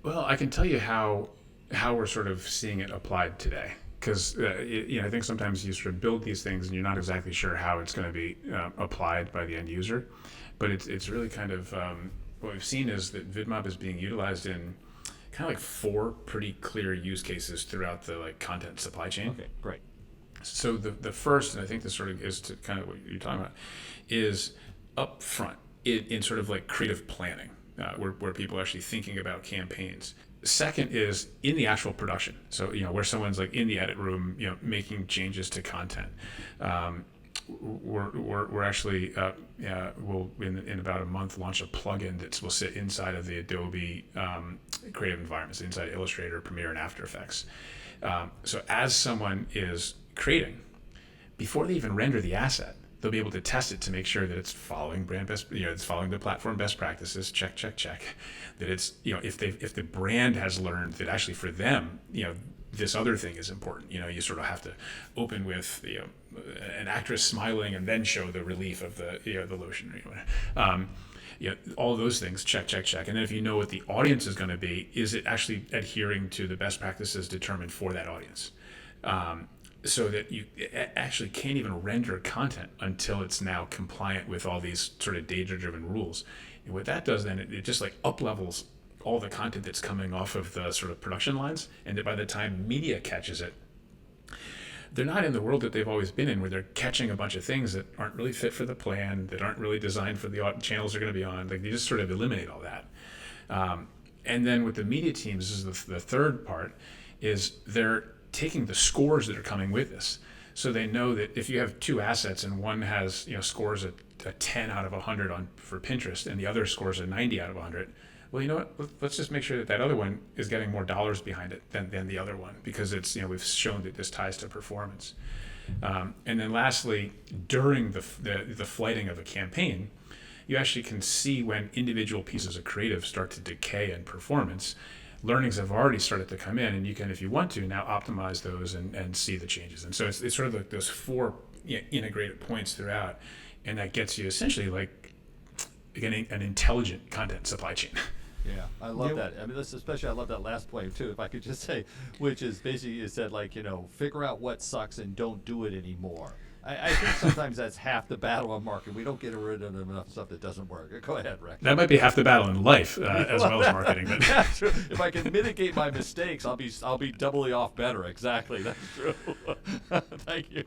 Well, I can tell you how we're sort of seeing it applied today. Because I think sometimes you sort of build these things and you're not exactly sure how it's going to be applied by the end user, but it's really kind of what we've seen is that VidMob is being utilized in kind of like four pretty clear use cases throughout the like content supply chain. Okay, great. So the first, and I think this sort of is to kind of what you're talking about, is up front in sort of like creative planning, where people are actually thinking about campaigns. Second is in the actual production. So, where someone's like in the edit room, making changes to content. We're actually, we'll in about a month launch a plugin that will sit inside of the Adobe creative environments, inside Illustrator, Premiere, and After Effects. So as someone is creating, before they even render the asset, they'll be able to test it to make sure that it's following brand best, it's following the platform best practices. Check, check, check. That it's, if the brand has learned that actually for them, this other thing is important. You sort of have to open with, an actress smiling and then show the relief of the lotion. All those things, check, check, check. And then if you know what the audience is going to be, is it actually adhering to the best practices determined for that audience? So that you actually can't even render content until it's now compliant with all these sort of data-driven rules. And what that does then, it just like up-levels all the content that's coming off of the sort of production lines, and that by the time media catches it, they're not in the world that they've always been in, where they're catching a bunch of things that aren't really fit for the plan, that aren't really designed for the channels they're going to be on. Like, they just sort of eliminate all that. And then with the media teams, this is the third part, is they're taking the scores that are coming with this. So they know that if you have two assets and one has scores a 10 out of 100 for Pinterest and the other scores a 90 out of 100, well, you know what? Let's just make sure that other one is getting more dollars behind it than the other one, because it's we've shown that this ties to performance. And then lastly, during the flighting of a campaign, you actually can see when individual pieces of creative start to decay in performance. Learnings have already started to come in, and you can, if you want to, now optimize those and see the changes. And so it's sort of like those four integrated points throughout, and that gets you essentially like getting an intelligent content supply chain. Yeah, I love that. I mean, especially I love that last point too. If I could just say, which is basically you said figure out what sucks and don't do it anymore. I think sometimes that's half the battle of marketing. We don't get rid of enough stuff that doesn't work. Go ahead, Rick. That might be half the battle in life, as well as marketing. But that's true. If I can mitigate my mistakes, I'll be doubly off better. Exactly, that's true. Thank you.